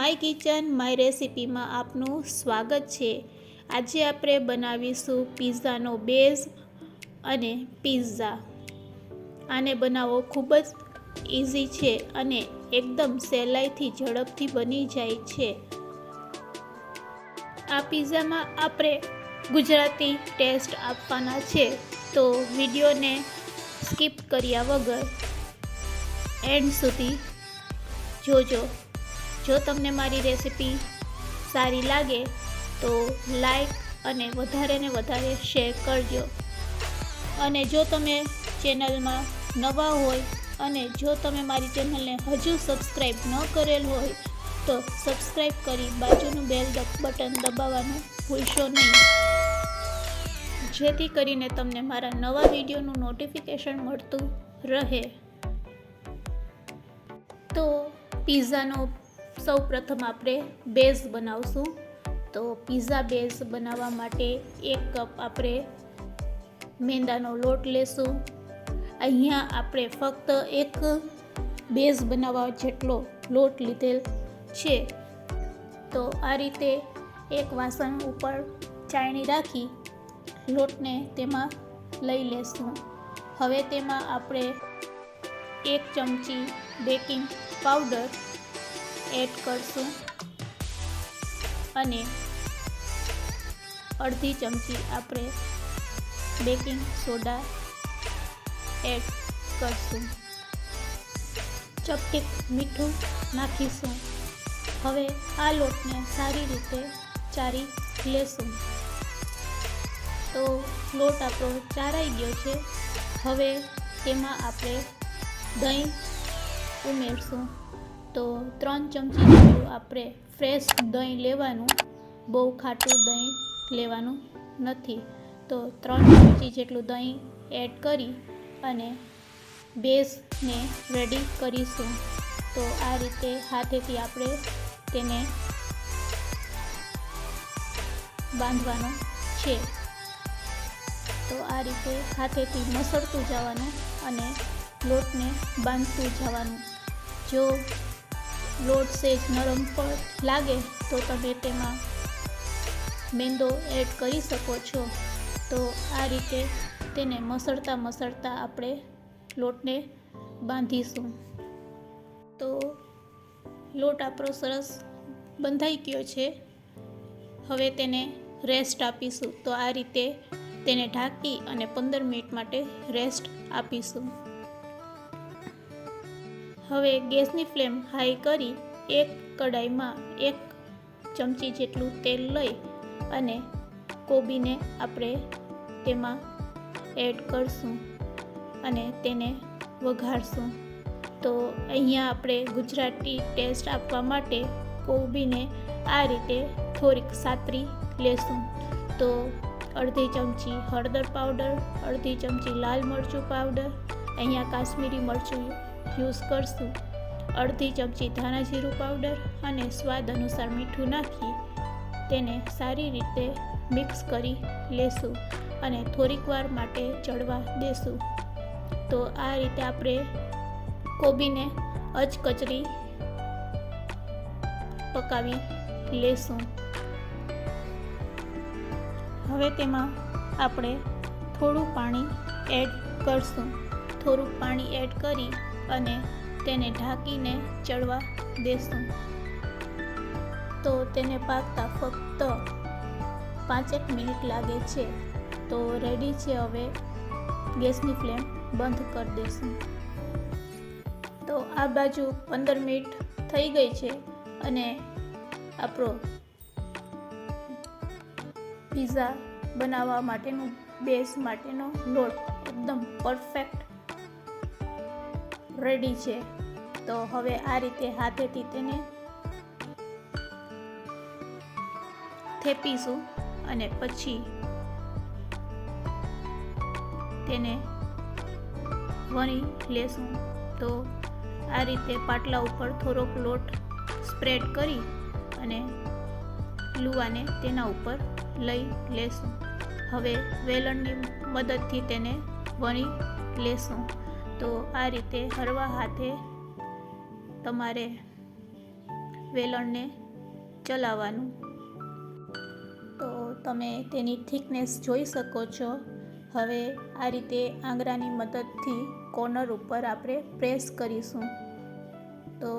My kitchen my રેસિપીમાં આપનું સ્વાગત છે। આજે આપણે બનાવીશું પિઝાનો બેઝ અને પિઝા। આને બનાવવો ખૂબ જ ઇઝી છે અને એકદમ સહેલાઈથી ઝડપથી બની જાય છે। આ પિઝામાં આપણે ગુજરાતી ટેસ્ટ આપવાના છે, તો વિડીયોને સ્કીપ કર્યા વગર એન્ડ સુધી જોજો। જો તમને મારી રેસિપી સારી લાગે તો લાઈક અને વધારે ને વધારે શેર કરજો। અને જો તમે ચેનલમાં નવા હોય અને જો તમે મારી ચેનલને હજુ સબસ્ક્રાઈબ ન કરેલ હોય તો સબસ્ક્રાઈબ કરી બાજુનું બેલ બટન દબાવવાનું ભૂલશો નહીં, જેથી કરીને તમને મારા નવા વિડીયોનું નોટિફિકેશન મળતું રહે। તો પિઝાનો સૌ પ્રથમ આપણે બેઝ બનાવશું। તો પિઝા બેઝ બનાવવા માટે 1 કપ આપણે મેંદાનો લોટ લેશું। અહીંયા આપણે ફક્ત એક બેઝ બનાવવા જેટલો લોટ લીધેલ છે। તો આ રીતે એક વાસણ ઉપર ચાળણી રાખી લોટને તેમાં લઈ લેશું। હવે તેમાં આપણે 1 ચમચી બેકિંગ પાવડર એડ કરશું અને અડધી ચમચી આપણે બેકિંગ સોડા એડ કરશું। ચપટીક મીઠું નાખીશું। હવે આ લોટને સારી રીતે ચારી લેશું। તો લોટ આપણો ચારાઈ ગયો છે। હવે તેમાં આપણે દહીં ઉમેરશું। તો 3 ચમચી જેટલું આપણે ફ્રેશ દહીં લેવાનું, બહુ ખાટું દહીં લેવાનું નથી। તો 3 ચમચી જેટલું દહીં એડ કરી અને બેઝને રેડી કરીશું। તો આ રીતે હાથેથી આપણે તેને બાંધવાનું છે। તો આ રીતે હાથેથી મસળતું જવાનું અને લોટને બાંધતું જવાનું। જો લોટ સેજ નરમ પણ લાગે તો તમે તેમાં મેંદો એડ કરી શકો છો। તો આ રીતે તેને મસળતા મસળતા આપણે લોટને બાંધીશું। તો લોટ આપણો સરસ બંધાઈ ગયો છે। હવે તેને રેસ્ટ આપીશું। તો આ રીતે તેને ઢાંકી અને 15 મિનિટ માટે રેસ્ટ આપીશું। હવે ગેસની ફ્લેમ હાઈ કરી એક કડાઈમાં 1 ચમચી જેટલું તેલ લઈ અને કોબીને આપણે તેમાં એડ કરશું અને તેને વઘારશું। તો અહીંયા આપણે ગુજરાતી ટેસ્ટ આપવા માટે કોબીને આ રીતે થોડીક સાતરી લેશું। તો અડધી ચમચી હળદર પાવડર, અડધી ચમચી લાલ મરચું પાવડર, અહીંયા કાશ્મીરી મરચું યુઝ કરશું, અડધી ચમચી ધાણા જીરું પાવડર અને સ્વાદ અનુસાર મીઠું નાખી તેને સારી રીતે મિક્સ કરી લેશું અને થોડીક વાર માટે ચડવા દેશું। તો આ રીતે આપણે કોબીને અધકચરી પકાવી લેશું। હવે તેમાં આપણે થોડું પાણી એડ કરશું। થોડુંક પાણી એડ કરી અને તેને ઢાંકીને ચડવા દેશું। તો તેને પાકતા ફક્ત 5 મિનિટ લાગે છે। તો રેડી છે। હવે ગેસની ફ્લેમ બંધ કરી દેશું। તો આ બાજુ 15 મિનિટ થઈ ગઈ છે અને આપણો પિઝા બનાવવા માટેનું બેઝ માટેનો લોટ એકદમ પરફેક્ટ રેડી છે। તો હવે આ રીતે હાથેથી તેને થેપીશું અને પછી તેને વણી લેશું। તો આ રીતે પાટલા ઉપર થોડોક લોટ સ્પ્રેડ કરી અને લુવાને તેના ઉપર લઈ લેશું। હવે વેલણની મદદથી તેને વણી લેશું। તો આ રીતે હળવા હાથે તમારે વેલણને ચલાવવાનું. તો તમે તેની થિકનેસ જોઈ શકો છો. હવે આ રીતે આંગળાની મદદથી કોર્નર ઉપર આપણે પ્રેસ કરીશું. તો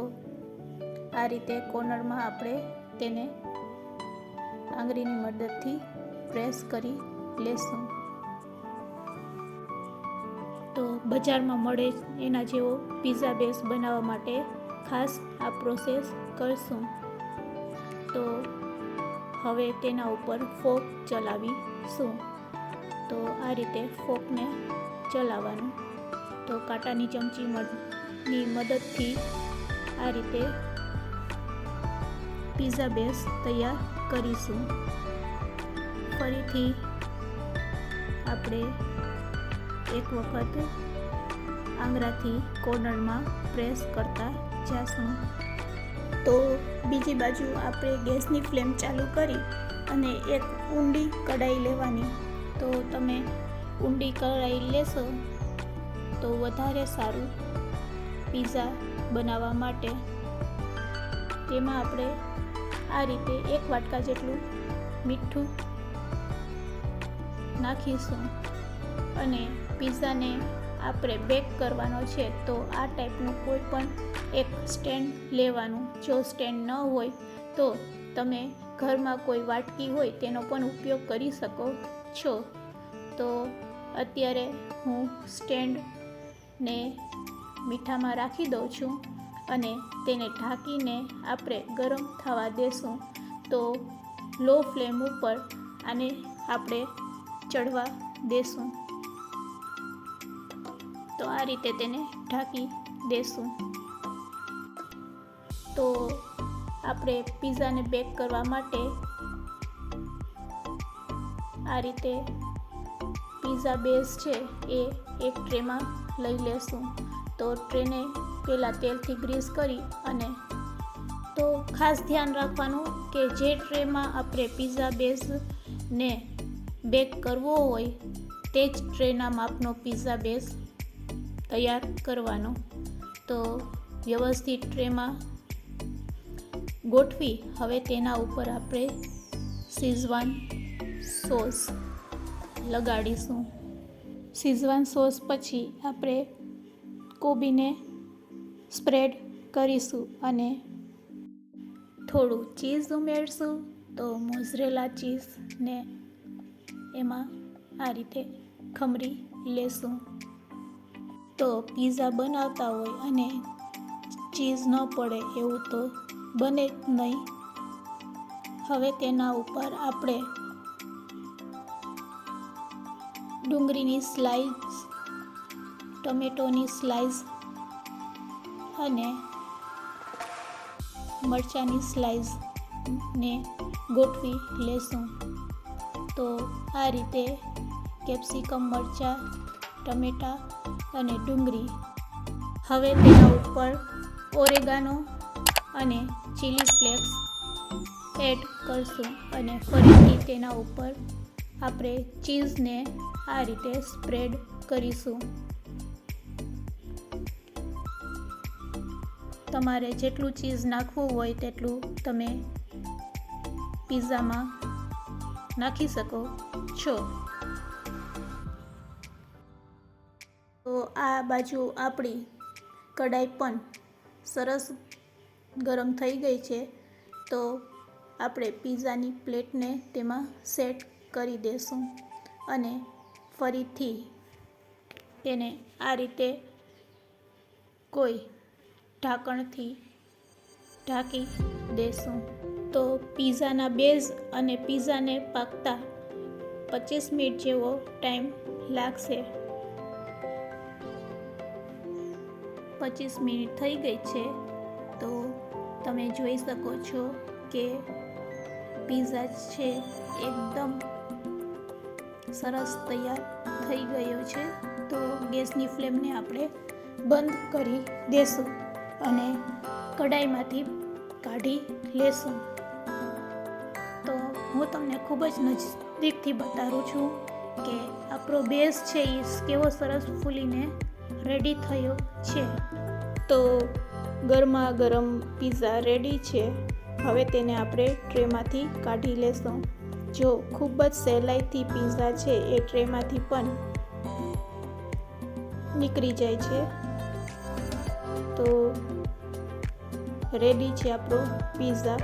આ રીતે કોર્નરમાં આપણે તેને આંગળીની મદદથી પ્રેસ કરી લેશું. તો બજારમાં મળે એના જેવો પિઝા બેઝ બનાવવા માટે ખાસ આ પ્રોસેસ કરશું. તો હવે તેના ઉપર ફોક ચલાવીશું. તો આ રીતે ફોકને ચલાવવાનું. તો કાંટાની ચમચીની મદદથી આ રીતે પિઝા બેઝ તૈયાર કરીશું. ફરીથી આપણે એક વખત આંગળાથી કોર્નરમાં પ્રેસ કરતા જઈશું. તો બીજી બાજુ આપણે ગેસની ફ્લેમ ચાલુ કરી અને એક ઊંડી કઢાઈ લેવાની. તો તમે ઊંડી કઢાઈ લેશો તો વધારે સારું પિઝા બનાવવા માટે. તેમાં આપણે આ રીતે 1 વાટકા જેટલું મીઠું નાખીશું અને પિઝાને આપણે બેક કરવાનો છે. તો આ ટાઈપનું કોઈ પણ એક સ્ટેન્ડ લેવાનું. જો સ્ટેન્ડ ન હોય તો તમે ઘરમાં કોઈ વાટકી હોય તેનો પણ ઉપયોગ કરી શકો છો. તો અત્યારે હું સ્ટેન્ડને મીઠામાં રાખી દઉં છું અને તેને ઢાંકીને આપણે ગરમ થવા દેશું. તો લો ફ્લેમ ઉપર આને આપણે ચડવા દેશું. તો આ રીતે તેને ઢાંકી દેશું. તો આપણે પિઝાને બેક કરવા માટે આ રીતે પિઝા બેઝ છે એ એક ટ્રેમાં લઈ લેશું. તો ટ્રેને પહેલાં તેલથી ગ્રીસ કરી અને તો ખાસ ધ્યાન રાખવાનું કે જે ટ્રેમાં આપણે પિઝા બેઝને બેક કરવો હોય તે જ ટ્રેના માપનો પિઝા બેઝ તૈયાર કરવાનો. તો વ્યવસ્થિત ટ્રેમાં ગોઠવી હવે તેના ઉપર આપણે શેઝવાન સોસ લગાડીશું. શેઝવાન સોસ પછી આપણે કોબીને સ્પ્રેડ કરીશું અને થોડું ચીઝ ઉમેરશું. તો મોઝરેલા ચીઝને એમાં આ રીતે ખમરી લેશું. તો પિઝા બનાવતા હોય અને ચીઝ ન પડે એવું તો બને જ નહીં. હવે તેના ઉપર આપણે ડુંગળીની સ્લાઇસ, ટમેટોની સ્લાઇસ અને મરચાંની સ્લાઇસને ગોઠવી લેશું. તો આ રીતે કેપ્સિકમ, મરચાં, ટમેટાં અને ડુંગળી. હવે તેના ઉપર ઓરેગાનો અને ચીલી ફ્લેક્સ એડ કરશું અને ફરીથી તેના ઉપર આપણે ચીઝને આ રીતે સ્પ્રેડ કરીશું. તમારે જેટલું ચીઝ નાખવું હોય તેટલું તમે પિઝામાં નાખી શકો છો. તો આ બાજુ આપણી કઢાઈ પણ સરસ ગરમ થઈ ગઈ છે. તો આપણે પિઝાની પ્લેટને તેમાં સેટ કરી દઈશું અને ફરીથી તેને આ રીતે કોઈ ઢાંકણથી ઢાંકી દેશું. તો પિઝાના બેઝ અને પિઝાને પાકતા 25 મિનિટ જેવો ટાઈમ લાગશે. 25 મિનિટ થઈ ગઈ છે. તો તમે જોઈ શકો છો કે પિઝા છે એકદમ સરસ તૈયાર થઈ ગયો છે. તો ગેસની ફ્લેમને આપણે બંધ કરી દેશું અને કઢાઈમાંથી કાઢી લેશું. તો હું તમને ખૂબ જ નજીકથી બતાવું છું કે આપણો બેઝ છે એ કેવો સરસ ફૂલીને રેડી થયો છે. તો ગરમા ગરમ પીઝા રેડી છે. હવે તેને આપણે ટ્રેમાંથી કાઢી લેશું. જો ખૂબ જ સહેલાઈથી પીઝા છે એ ટ્રેમાંથી પણ નીકળી જાય છે. તો રેડી છે આપણો પીઝા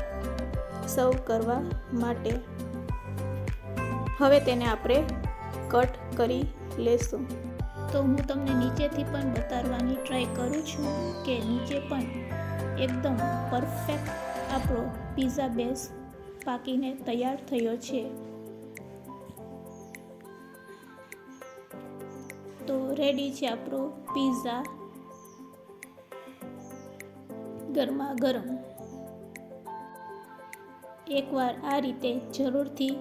સર્વ કરવા માટે. હવે તેને આપણે કટ કરી લેશું. તો હું તમને નીચેથી પણ બતાવવાની ટ્રાય કરું છું કે નીચે પણ એકદમ પરફેક્ટ આપણો પીઝા બેઝ પાકીને તૈયાર થયો છે. તો રેડી છે આપણો પીઝા ગરમા ગરમ. એકવાર આ રીતે જરૂરથી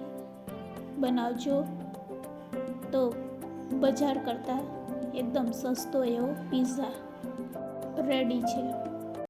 બનાવજો તો બજાર કરતાં એકદમ સસ્તો એવો પીઝા રેડી છે.